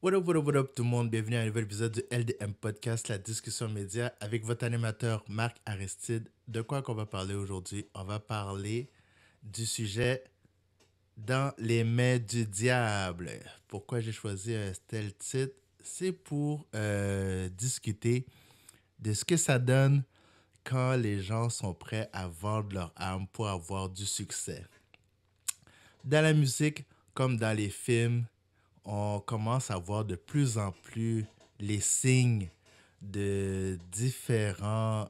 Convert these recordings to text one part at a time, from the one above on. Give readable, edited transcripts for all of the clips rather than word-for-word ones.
What up tout le monde, bienvenue à un nouvel épisode du LDM Podcast, la discussion média avec votre animateur Marc Aristide. De quoi qu'on va parler aujourd'hui? On va parler du sujet dans les mains du diable. Pourquoi j'ai choisi un tel titre? C'est pour discuter de ce que ça donne quand les gens sont prêts à vendre leur âme pour avoir du succès. Dans la musique, comme dans les films, on commence à voir de plus en plus les signes de différents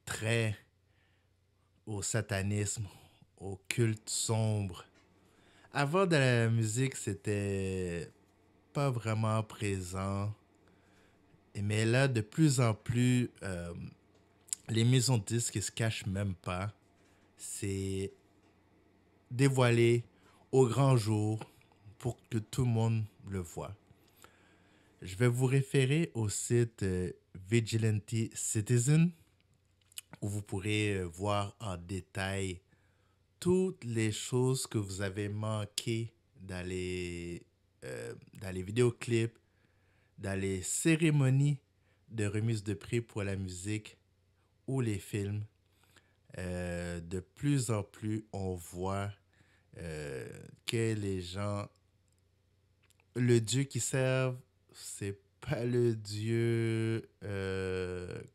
traits au satanisme, au culte sombre. Avant de la musique, c'était pas vraiment présent. Mais là, de plus en plus, les maisons de disques ne se cachent même pas. C'est dévoilé au grand jour pour que tout le monde le voit. Je vais vous référer au site Vigilante Citizen où vous pourrez voir en détail toutes les choses que vous avez manquées dans les vidéoclips, dans les cérémonies de remise de prix pour la musique ou les films. De plus en plus, on voit euh, que les gens, le Dieu qu'ils servent, c'est pas le Dieu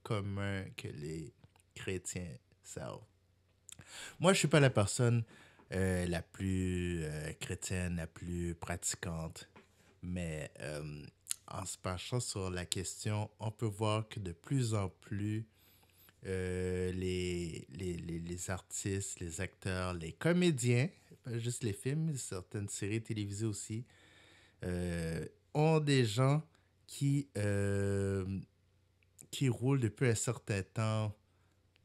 commun que les chrétiens servent. Moi, je suis pas la personne la plus chrétienne, la plus pratiquante, mais en se penchant sur la question, on peut voir que de plus en plus, les artistes, les acteurs, les comédiens, pas juste les films, certaines séries télévisées aussi, euh, ont des gens qui, euh, qui roulent depuis un certain temps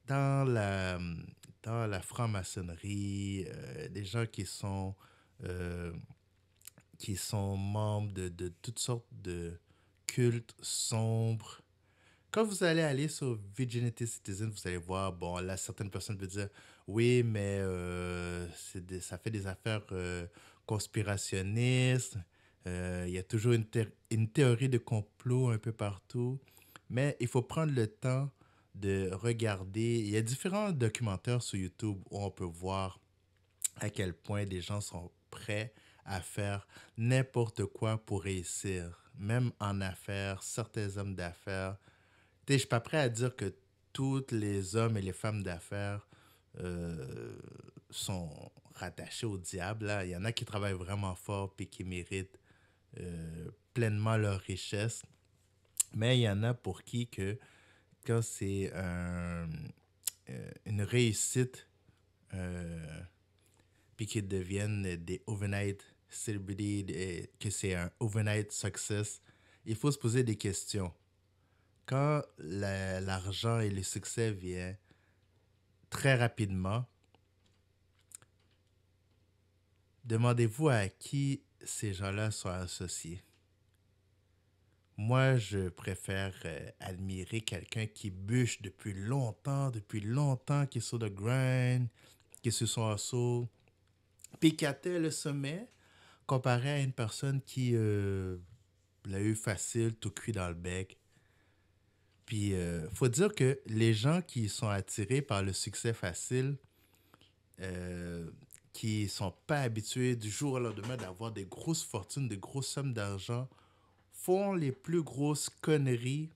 dans dans la franc-maçonnerie, des gens euh, qui sont membres de toutes sortes de cultes sombres. Quand vous allez aller sur Vigilante Citizen, vous allez voir, bon, là, certaines personnes peuvent dire, oui, mais ça fait des affaires conspirationnistes. Il y a toujours une théorie de complot un peu partout. Mais il faut prendre le temps de regarder. Il y a différents documentaires sur YouTube où on peut voir à quel point des gens sont prêts à faire n'importe quoi pour réussir. Même en affaires, certains hommes d'affaires je suis pas prêt à dire que tous les hommes et les femmes d'affaires euh, sont rattachés au diable. Là. Il y en a qui travaillent vraiment fort et qui méritent pleinement leur richesse. Mais il y en a pour qui que quand c'est une réussite puis qu'ils deviennent des overnight celebrities, que c'est un overnight success, il faut se poser des questions. Quand l'argent et le succès viennent très rapidement, demandez-vous à qui ces gens-là sont associés. Moi, je préfère admirer quelqu'un qui bûche depuis longtemps, qui est sur le grind, qui est sur son assaut, puis qui atteint le sommet, comparé à une personne qui l'a eu facile, tout cuit dans le bec. Puis, faut dire que les gens qui sont attirés par le succès facile, euh, qui sont pas habitués du jour au lendemain d'avoir des grosses fortunes, des grosses sommes d'argent, font les plus grosses conneries,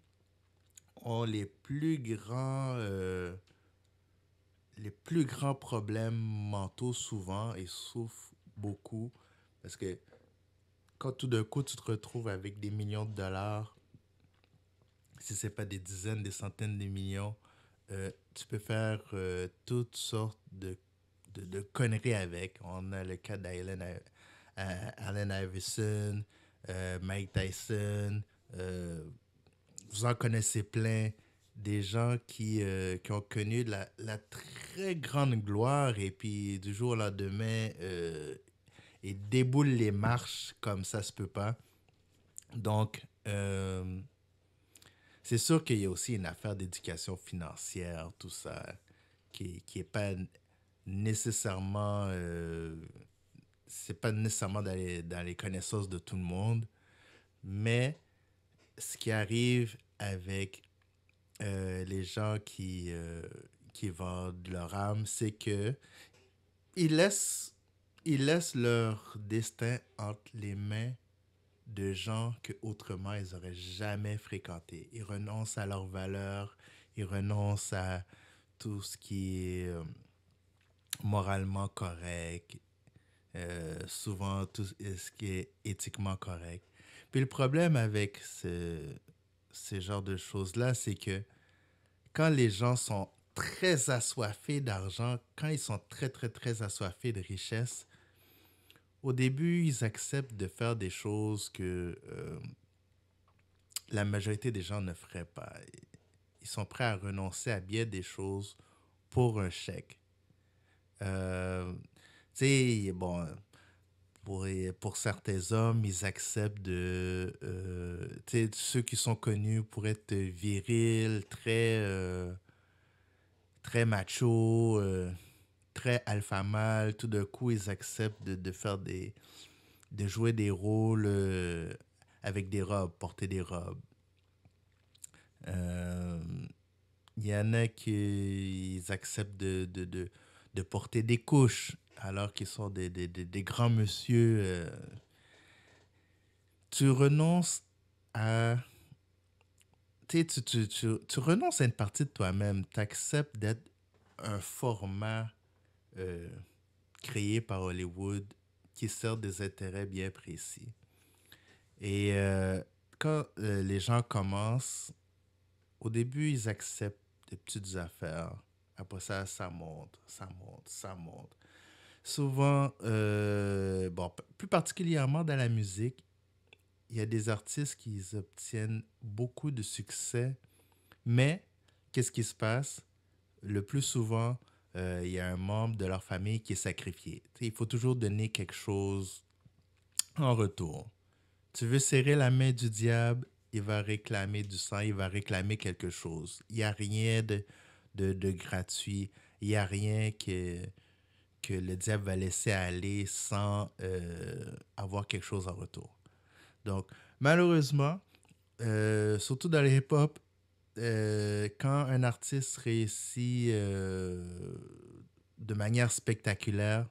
ont les plus grands problèmes mentaux souvent et souffrent beaucoup parce que quand tout d'un coup tu te retrouves avec des millions de dollars, si c'est pas des dizaines, des centaines de millions, tu peux faire toutes sortes de conneries avec. On a le cas Allen Iverson, Mike Tyson. Vous en connaissez plein. Des gens qui ont connu la très grande gloire et puis du jour au lendemain, ils déboulent les marches comme ça se peut pas. Donc, c'est sûr qu'il y a aussi une affaire d'éducation financière, tout ça, qui est pas nécessairement c'est pas nécessairement dans les connaissances de tout le monde, mais ce qui arrive avec les gens qui vendent leur âme, c'est que ils laissent, ils laissent leur destin entre les mains de gens que autrement ils auraient jamais fréquentés. Ils renoncent à leurs valeurs, ils renoncent à tout ce qui est moralement correct, souvent tout ce qui est éthiquement correct. Puis le problème avec ces genres de choses-là, c'est que quand les gens sont très assoiffés d'argent, quand ils sont très, très, très assoiffés de richesse, au début, ils acceptent de faire des choses que la majorité des gens ne feraient pas. Ils sont prêts à renoncer à bien des choses pour un chèque. Euh, Tu sais, bon, pour certains hommes, ils acceptent de... tu sais, ceux qui sont connus pour être virils, très macho, très alpha mâle. Tout d'un coup, ils acceptent de faire de jouer des rôles avec des robes, porter des robes. Euh, Il y en a qui ils acceptent de porter des couches alors qu'ils sont des grands monsieur. Tu renonces à... Tu sais, tu renonces à une partie de toi-même. Tu acceptes d'être un format euh, créé par Hollywood qui sert des intérêts bien précis. Et quand les gens commencent, au début, ils acceptent des petites affaires. Après ça, ça monte, ça monte, ça monte. Souvent, bon, plus particulièrement dans la musique, il y a des artistes qui obtiennent beaucoup de succès, mais qu'est-ce qui se passe? Le plus souvent, il y a un membre de leur famille qui est sacrifié. Tu sais, il faut toujours donner quelque chose en retour. Tu veux serrer la main du diable, il va réclamer du sang, il va réclamer quelque chose. Il n'y a rien de gratuit. Il n'y a rien que le diable va laisser aller sans avoir quelque chose en retour. Donc, malheureusement, surtout dans les hip-hop, quand un artiste réussit de manière spectaculaire,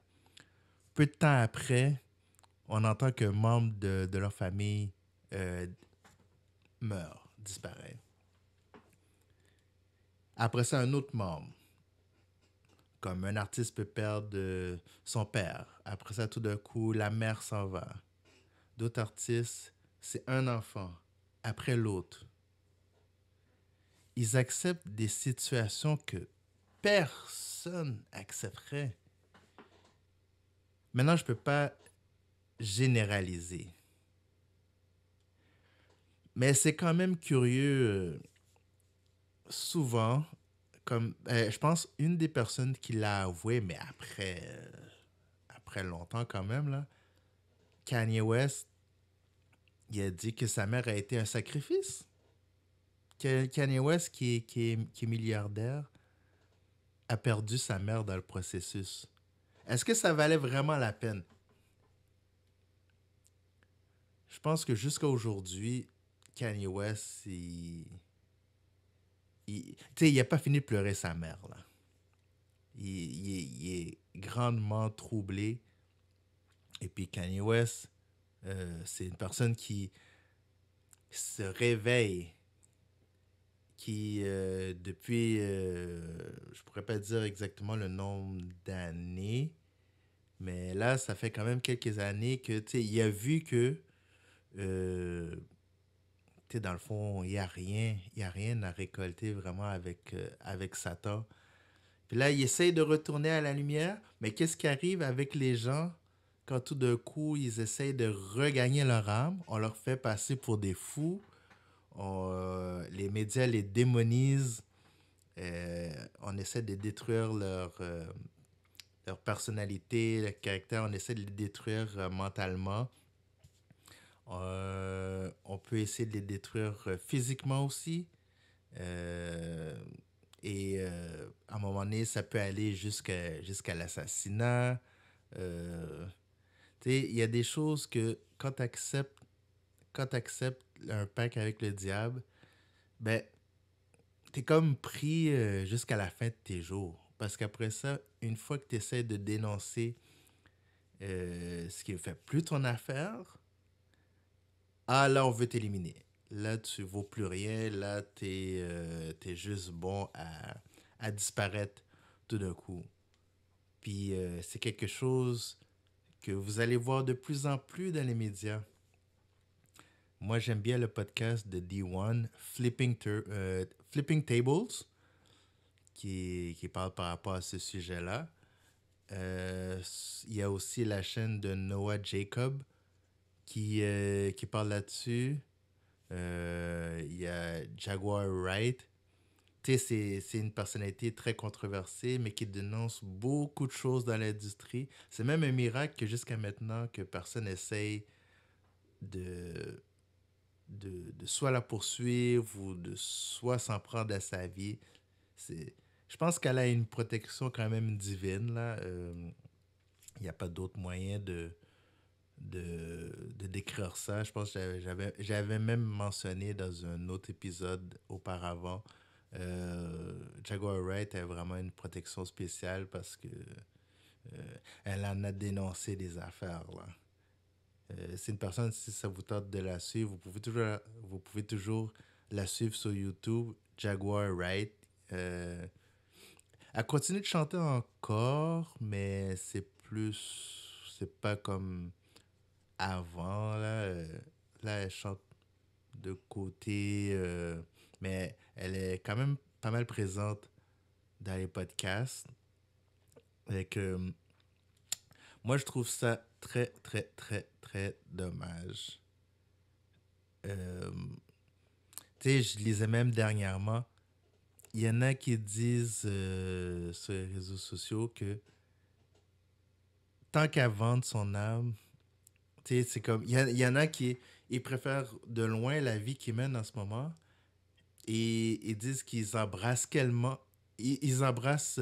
peu de temps après, on entend qu'un membre de leur famille euh, meurt, disparaît. Après ça, un autre membre. Comme un artiste peut perdre son père. Après ça, tout d'un coup, la mère s'en va. D'autres artistes, c'est un enfant après l'autre. Ils acceptent des situations que personne accepterait. Maintenant, je ne peux pas généraliser. Mais c'est quand même curieux, souvent, comme je pense une des personnes qui l'a avoué, mais après longtemps quand même, là, Kanye West, il a dit que sa mère a été un sacrifice. Que Kanye West, qui est milliardaire, a perdu sa mère dans le processus. Est-ce que ça valait vraiment la peine? Je pense que jusqu'à aujourd'hui, Kanye West, tu sais, il n'a pas fini de pleurer sa mère, là. Il est grandement troublé. Et puis Kanye West, c'est une personne qui se réveille, qui, depuis, je pourrais pas dire exactement le nombre d'années, mais là, ça fait quand même quelques années que, tu sais, il a vu que, euh, tu sais, dans le fond, il y a rien à récolter vraiment avec Satan. Puis là, il essaye de retourner à la lumière, mais qu'est-ce qui arrive avec les gens quand tout d'un coup, ils essayent de regagner leur âme? On leur fait passer pour des fous. Les médias les démonisent. On essaie de détruire leur personnalité, leur caractère. On essaie de les détruire mentalement. On peut essayer de les détruire physiquement aussi. Euh, à un moment donné, ça peut aller jusqu'à l'assassinat. Euh, Tu sais, il y a des choses que quand tu acceptes un pacte avec le diable, ben, t'es comme pris jusqu'à la fin de tes jours. Parce qu'après ça, une fois que tu essaies de dénoncer ce qui ne fait plus ton affaire, ah là, on veut t'éliminer. Là, tu vaux plus rien. Là, t'es juste bon à disparaître tout d'un coup. Puis c'est quelque chose que vous allez voir de plus en plus dans les médias. Moi, j'aime bien le podcast de D1, Flipping Tables, qui parle par rapport à ce sujet-là. Il y a aussi la chaîne de Noah Jacob qui parle là-dessus. Il y a Jaguar Wright. Tu sais, c'est une personnalité très controversée, mais qui dénonce beaucoup de choses dans l'industrie. C'est même un miracle que jusqu'à maintenant, que personne essaye de, de soit la poursuivre ou de soit s'en prendre à sa vie. C'est, je pense qu'elle a une protection quand même divine, là. Il n'y a pas d'autre moyen de décrire ça. Je pense que j'avais même mentionné dans un autre épisode auparavant. Jaguar Wright a vraiment une protection spéciale parce que elle en a dénoncé des affaires, là. C'est une personne, si ça vous tente de la suivre, vous pouvez toujours la suivre sur YouTube, Jaguar Wright. Euh, Elle continue de chanter encore, mais c'est pas comme avant, là. Là, elle chante de côté, mais elle est quand même pas mal présente dans les podcasts. Et que moi, je trouve ça très, très, très, très dommage. Euh, Tu sais, je lisais même dernièrement, il y en a qui disent sur les réseaux sociaux que tant qu'à vendre son âme, tu sais, c'est comme, il y en a qui ils préfèrent de loin la vie qu'ils mènent en ce moment et ils disent qu'ils embrassent tellement, ils embrassent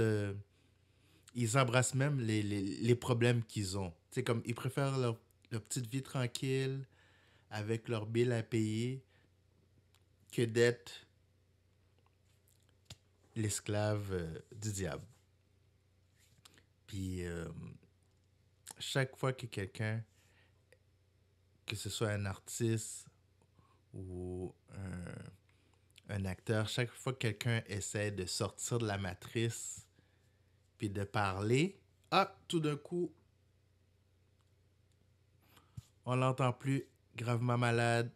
même les problèmes qu'ils ont. Tu sais, comme, ils préfèrent leur petite vie tranquille avec leur bill à payer que d'être l'esclave du diable. Puis, chaque fois que quelqu'un, que ce soit un artiste ou un acteur, chaque fois que quelqu'un essaie de sortir de la matrice puis de parler, ah, tout d'un coup, on l'entend plus, gravement malade,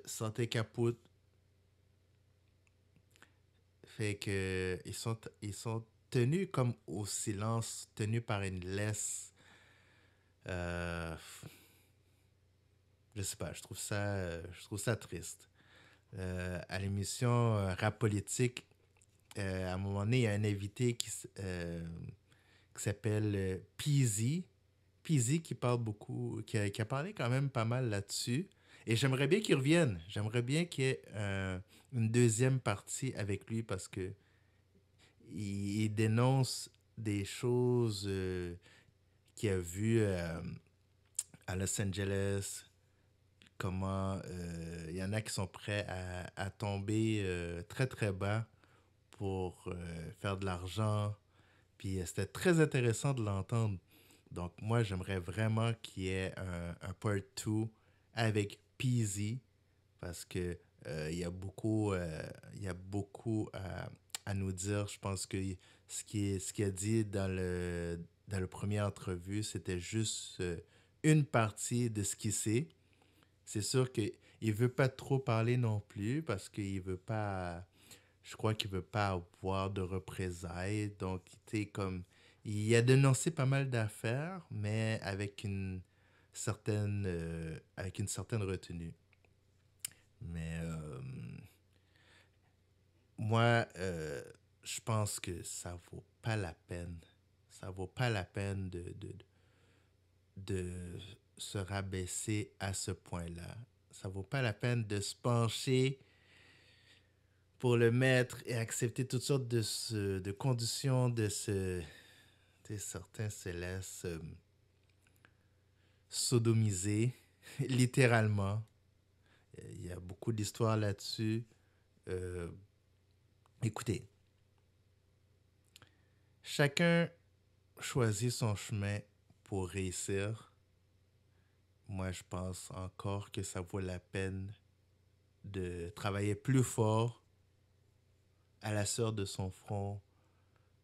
santé capote. Fait que ils sont tenus comme au silence, tenus par une laisse. Euh, je sais pas, je trouve ça triste. À l'émission Rap Politique, à un moment donné, il y a un invité qui s'appelle Peasy. Peasy qui parle beaucoup, qui a parlé quand même pas mal là-dessus. Et j'aimerais bien qu'il revienne. J'aimerais bien qu'il y ait une deuxième partie avec lui parce que il dénonce des choses qu'il a vues à Los Angeles, comment il y en a qui sont prêts à tomber très très bas pour faire de l'argent. Puis c'était très intéressant de l'entendre. Donc moi, j'aimerais vraiment qu'il y ait un part 2 avec Peasy parce que il y a beaucoup à nous dire. Je pense que ce qu'il a dit dans le premier entrevue, c'était juste une partie de ce qu'il sait. C'est sûr qu'il ne veut pas trop parler non plus parce qu'il veut pas, je crois qu'il veut pas avoir de représailles. Donc, tu sais, comme, il a dénoncé pas mal d'affaires, mais avec une certaine retenue. Mais moi, je pense que ça vaut pas la peine. Ça vaut pas la peine de se rabaisser à ce point-là. Ça vaut pas la peine de se pencher pour le mettre et accepter toutes sortes de conditions de ce. Tu sais, certains se laissent sodomisés, littéralement. Il y a beaucoup d'histoires là-dessus. Euh, Écoutez, chacun choisit son chemin pour réussir. Moi, je pense encore que ça vaut la peine de travailler plus fort à la sueur de son front,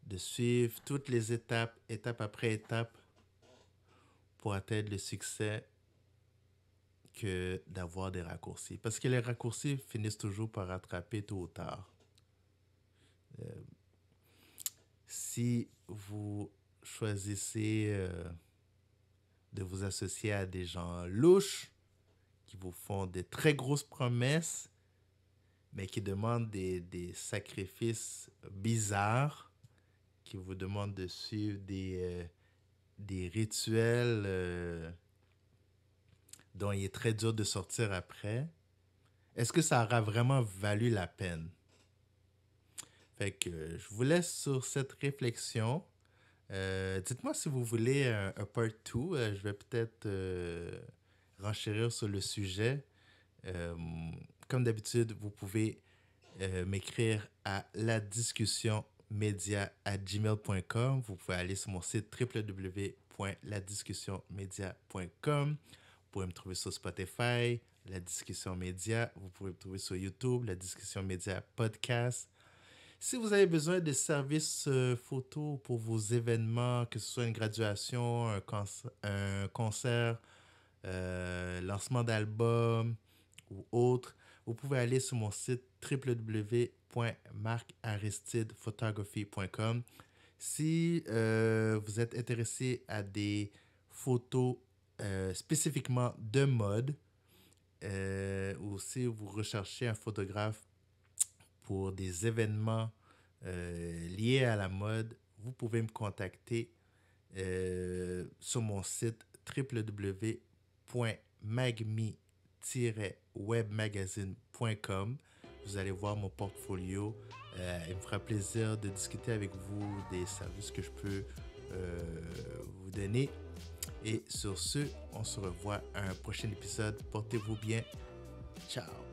de suivre toutes les étapes, étape après étape, pour atteindre le succès que d'avoir des raccourcis. Parce que les raccourcis finissent toujours par rattraper tôt ou tard. Si vous choisissez de vous associer à des gens louches qui vous font des très grosses promesses, mais qui demandent des sacrifices bizarres, qui vous demandent de suivre des rituels dont il est très dur de sortir après, est-ce que ça aura vraiment valu la peine? Fait que je vous laisse sur cette réflexion. Dites-moi si vous voulez un part 2. Je vais peut-être renchérir sur le sujet. Euh, Comme d'habitude, vous pouvez m'écrire à ladiscussionmedia@gmail.com. Vous pouvez aller sur mon site www.ladiscussionmedia.com. Vous pouvez me trouver sur Spotify, La Discussion Média. Vous pouvez me trouver sur YouTube, La Discussion Média Podcast. Si vous avez besoin de services photos pour vos événements, que ce soit une graduation, un concert, lancement d'album ou autre, vous pouvez aller sur mon site www.marcaristidephotography.com. Si vous êtes intéressé à des photos spécifiquement de mode, ou si vous recherchez un photographe pour des événements liés à la mode, vous pouvez me contacter sur mon site www.magmi-webmagazine.com. Vous allez voir mon portfolio. Il me fera plaisir de discuter avec vous des services que je peux vous donner. Et sur ce, on se revoit à un prochain épisode. Portez-vous bien. Ciao.